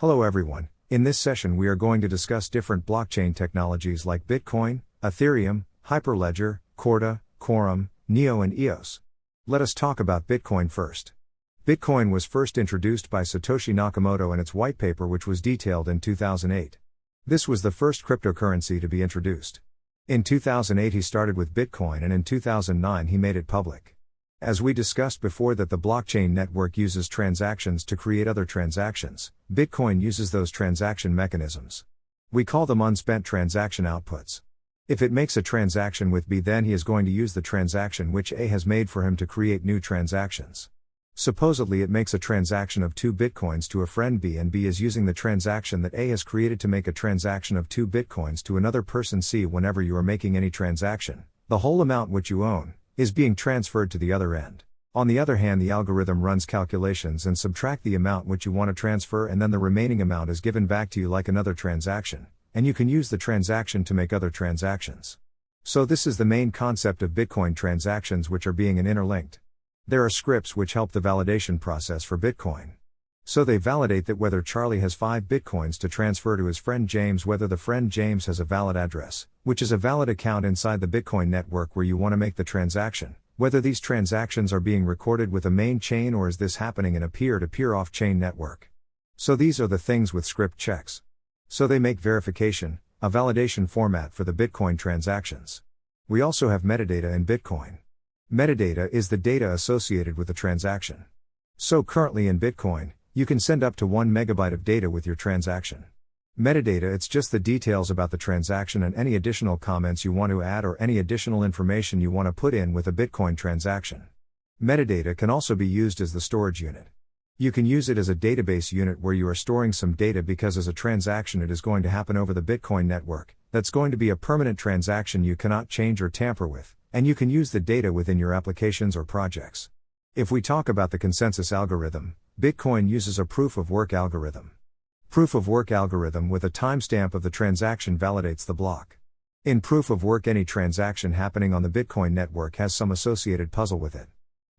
Hello everyone, in this session we are going to discuss different blockchain technologies like Bitcoin, Ethereum, Hyperledger, Corda, qourum, Neo and EOS. Let us talk about Bitcoin first. Bitcoin was first introduced by Satoshi Nakamoto in its white paper which was detailed in 2008. This was the first cryptocurrency to be introduced. In 2008 he started with Bitcoin and in 2009 he made it public. As we discussed before that the blockchain network uses transactions to create other transactions, Bitcoin uses those transaction mechanisms. We call them unspent transaction outputs. If it makes a transaction with B, then he is going to use the transaction which A has made for him to create new transactions. Supposedly it makes a transaction of 2 bitcoins to a friend B and B is using the transaction that A has created to make a transaction of 2 bitcoins to another person C. Whenever you are making any transaction, the whole amount which you own is being transferred to the other end. On the other hand, the algorithm runs calculations and subtract the amount which you want to transfer, and then the remaining amount is given back to you like another transaction, and you can use the transaction to make other transactions. So this is the main concept of Bitcoin transactions, which are being interlinked. There are scripts which help the validation process for Bitcoin. So they validate that whether Charlie has 5 bitcoins to transfer to his friend James, whether the friend James has a valid address, which is a valid account inside the Bitcoin network where you want to make the transaction, whether these transactions are being recorded with a main chain or is this happening in a peer-to-peer off-chain network. So these are the things with script checks. So they make verification, a validation format for the Bitcoin transactions. We also have metadata in Bitcoin. Metadata is the data associated with the transaction. So currently in Bitcoin, you can send up to 1 megabyte of data with your transaction. Metadata, it's just the details about the transaction and any additional comments you want to add or any additional information you want to put in with a Bitcoin transaction. Metadata can also be used as the storage unit. You can use it as a database unit where you are storing some data because as a transaction it is going to happen over the Bitcoin network. That's going to be a permanent transaction you cannot change or tamper with, and you can use the data within your applications or projects. If we talk about the consensus algorithm, Bitcoin uses a proof-of-work algorithm. Proof-of-work algorithm with a timestamp of the transaction validates the block. In proof-of-work, any transaction happening on the Bitcoin network has some associated puzzle with it.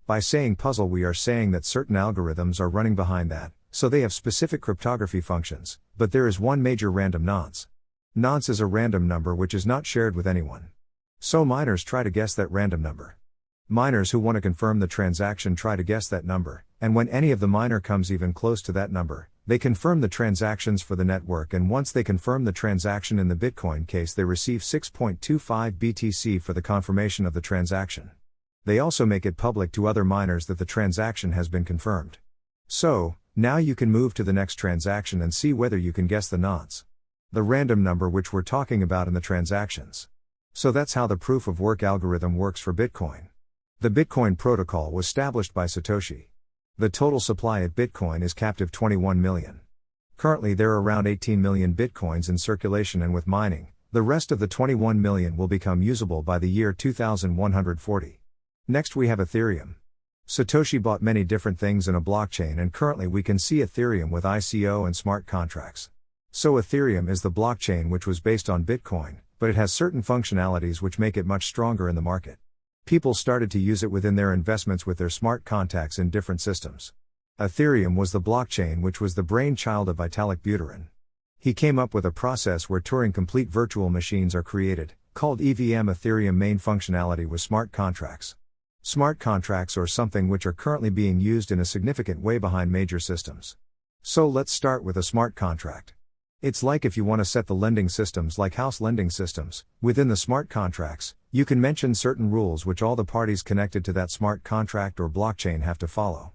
By saying puzzle, we are saying that certain algorithms are running behind that, so they have specific cryptography functions, but there is one major random nonce. Nonce is a random number which is not shared with anyone. So miners try to guess that random number. Miners who want to confirm the transaction try to guess that number, and when any of the miner comes even close to that number, they confirm the transactions for the network, and once they confirm the transaction in the Bitcoin case they receive 6.25 BTC for the confirmation of the transaction. They also make it public to other miners that the transaction has been confirmed. So, now you can move to the next transaction and see whether you can guess the nonce. The random number which we're talking about in the transactions. So that's how the proof-of-work algorithm works for Bitcoin. The Bitcoin protocol was established by Satoshi. The total supply at Bitcoin is capped at 21 million. Currently there are around 18 million Bitcoins in circulation, and with mining, the rest of the 21 million will become usable by the year 2140. Next we have Ethereum. Satoshi bought many different things in a blockchain, and currently we can see Ethereum with ICO and smart contracts. So Ethereum is the blockchain which was based on Bitcoin, but it has certain functionalities which make it much stronger in the market. People started to use it within their investments with their smart contacts in different systems. Ethereum was the blockchain which was the brainchild of Vitalik Buterin. He came up with a process where Turing-complete virtual machines are created, called EVM. Ethereum main functionality was smart contracts. Smart contracts are something which are currently being used in a significant way behind major systems. So let's start with a smart contract. It's like if you want to set the lending systems like house lending systems, within the smart contracts, you can mention certain rules which all the parties connected to that smart contract or blockchain have to follow.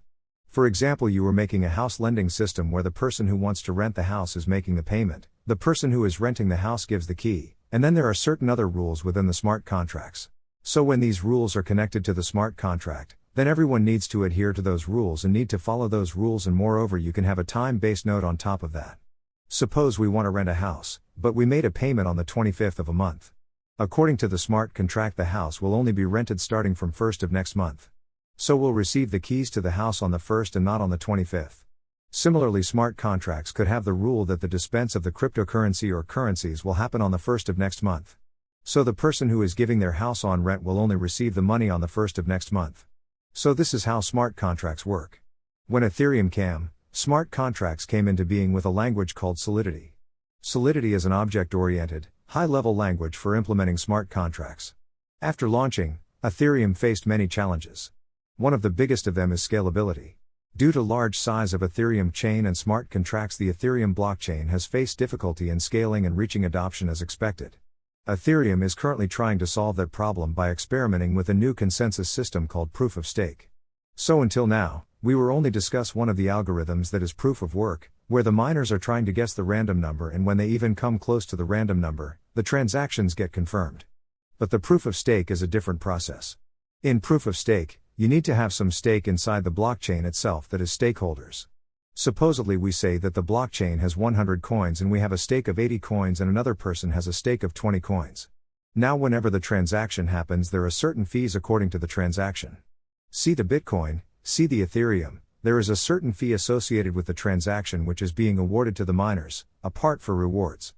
For example, you are making a house lending system where the person who wants to rent the house is making the payment, the person who is renting the house gives the key, and then there are certain other rules within the smart contracts. So when these rules are connected to the smart contract, then everyone needs to adhere to those rules and need to follow those rules, and moreover you can have a time-based note on top of that. Suppose we want to rent a house, but we made a payment on the 25th of a month. According to the smart contract, the house will only be rented starting from 1st of next month. So we'll receive the keys to the house on the 1st and not on the 25th. Similarly, smart contracts could have the rule that the dispense of the cryptocurrency or currencies will happen on the 1st of next month. So the person who is giving their house on rent will only receive the money on the 1st of next month. So this is how smart contracts work. When Ethereum came, Smart contracts came into being with a language called Solidity. Solidity is an object-oriented, high-level language for implementing smart contracts. After launching, Ethereum faced many challenges. One of the biggest of them is scalability. Due to large size of Ethereum chain and smart contracts, the Ethereum blockchain has faced difficulty in scaling and reaching adoption as expected. Ethereum is currently trying to solve that problem by experimenting with a new consensus system called proof of stake. So until now, we were only discuss one of the algorithms, that is proof of work, where the miners are trying to guess the random number, and when they even come close to the random number, the transactions get confirmed. But the proof of stake is a different process. In proof of stake, you need to have some stake inside the blockchain itself, that is stakeholders. Supposedly we say that the blockchain has 100 coins and we have a stake of 80 coins and another person has a stake of 20 coins. Now whenever the transaction happens, there are certain fees according to the transaction. See the Bitcoin, see the Ethereum, there is a certain fee associated with the transaction which is being awarded to the miners, apart for rewards.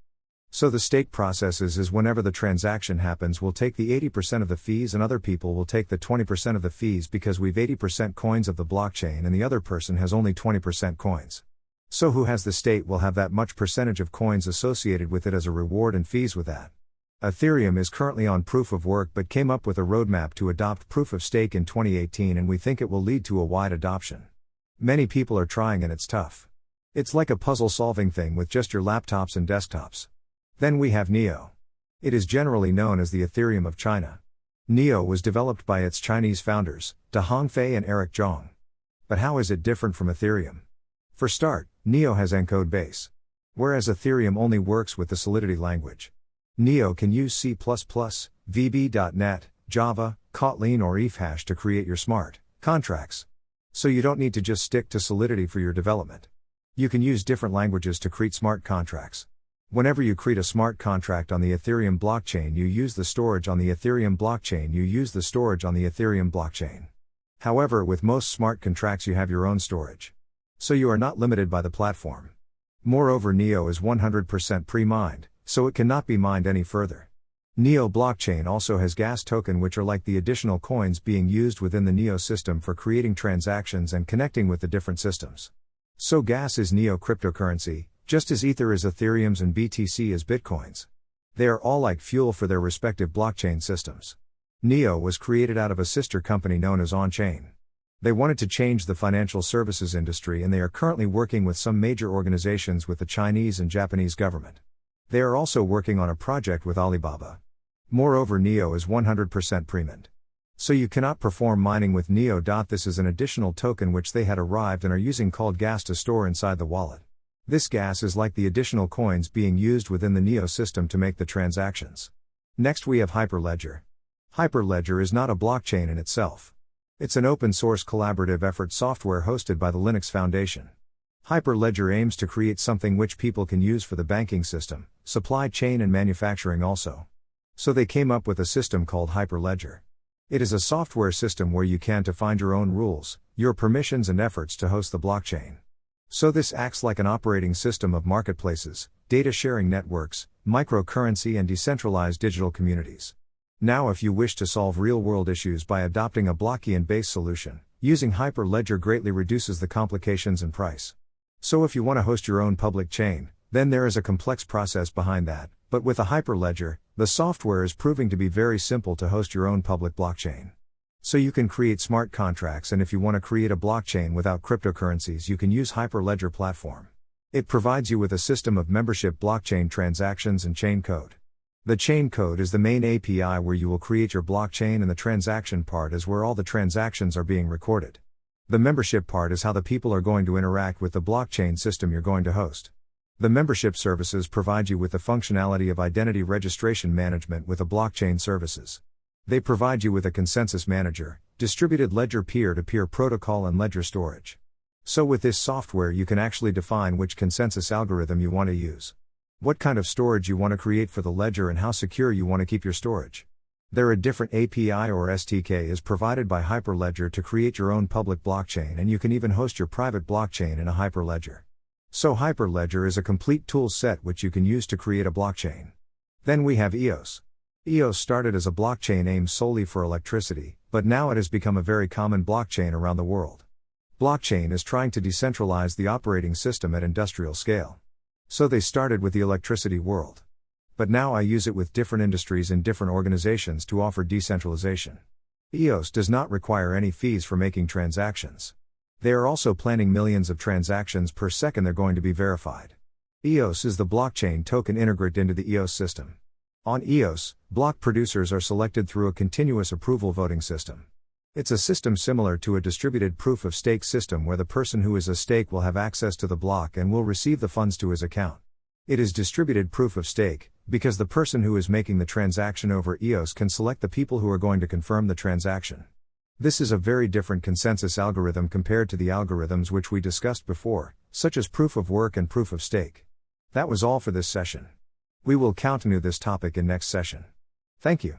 So the stake process is whenever the transaction happens, we'll take the 80% of the fees and other people will take the 20% of the fees, because we've 80% coins of the blockchain and the other person has only 20% coins. So who has the stake will have that much percentage of coins associated with it as a reward and fees with that. Ethereum is currently on proof of work but came up with a roadmap to adopt proof of stake in 2018, and we think it will lead to a wide adoption. Many people are trying and it's tough. It's like a puzzle solving thing with just your laptops and desktops. Then we have Neo. It is generally known as the Ethereum of China. Neo was developed by its Chinese founders, Da Hongfei and Eric Zhang. But how is it different from Ethereum? For start, Neo has encode base. Whereas Ethereum only works with the Solidity language. Neo can use C++, VB.NET, Java, Kotlin or ETH to create your smart contracts. So you don't need to just stick to Solidity for your development. You can use different languages to create smart contracts. Whenever you create a smart contract on the Ethereum blockchain, you use the storage on the Ethereum blockchain. However, with most smart contracts you have your own storage. So you are not limited by the platform. Moreover, Neo is 100% pre-mined, so it cannot be mined any further. Neo blockchain also has gas token, which are like the additional coins being used within the Neo system for creating transactions and connecting with the different systems. So gas is Neo cryptocurrency, just as Ether is Ethereum's and BTC is Bitcoin's. They are all like fuel for their respective blockchain systems. Neo was created out of a sister company known as On-Chain. They wanted to change the financial services industry, and they are currently working with some major organizations with the Chinese and Japanese government. They are also working on a project with Alibaba. Moreover, Neo is 100% pre-mined. So you cannot perform mining with Neo. This is an additional token which they had arrived and are using called gas to store inside the wallet. This gas is like the additional coins being used within the Neo system to make the transactions. Next we have Hyperledger. Hyperledger is not a blockchain in itself. It's an open source collaborative effort software hosted by the Linux Foundation. Hyperledger aims to create something which people can use for the banking system, supply chain and manufacturing also. So they came up with a system called Hyperledger. It is a software system where you can define your own rules, your permissions and efforts to host the blockchain. So this acts like an operating system of marketplaces, data sharing networks, microcurrency and decentralized digital communities. Now if you wish to solve real-world issues by adopting a blockchain-based solution, using Hyperledger greatly reduces the complications and price. So if you want to host your own public chain, then there is a complex process behind that, but with a Hyperledger, the software is proving to be very simple to host your own public blockchain. So you can create smart contracts, and if you want to create a blockchain without cryptocurrencies, you can use Hyperledger platform. It provides you with a system of membership blockchain transactions and chain code. The chain code is the main API where you will create your blockchain, and the transaction part is where all the transactions are being recorded. The membership part is how the people are going to interact with the blockchain system you're going to host. The membership services provide you with the functionality of identity registration management with the blockchain services. They provide you with a consensus manager, distributed ledger peer-to-peer protocol and ledger storage. So with this software you can actually define which consensus algorithm you want to use. What kind of storage you want to create for the ledger and how secure you want to keep your storage. There are different API or SDK is provided by Hyperledger to create your own public blockchain, and you can even host your private blockchain in a Hyperledger. So Hyperledger is a complete tool set which you can use to create a blockchain. Then we have EOS. EOS started as a blockchain aimed solely for electricity, but now it has become a very common blockchain around the world. Blockchain is trying to decentralize the operating system at industrial scale. So they started with the electricity world. But now I use it with different industries and different organizations to offer decentralization. EOS does not require any fees for making transactions. They are also planning millions of transactions per second they're going to be verified. EOS is the blockchain token integrate into the EOS system. On EOS, block producers are selected through a continuous approval voting system. It's a system similar to a distributed proof of stake system where the person who is a stake will have access to the block and will receive the funds to his account. It is distributed proof of stake, because the person who is making the transaction over EOS can select the people who are going to confirm the transaction. This is a very different consensus algorithm compared to the algorithms which we discussed before, such as proof of work and proof of stake. That was all for this session. We will continue this topic in next session. Thank you.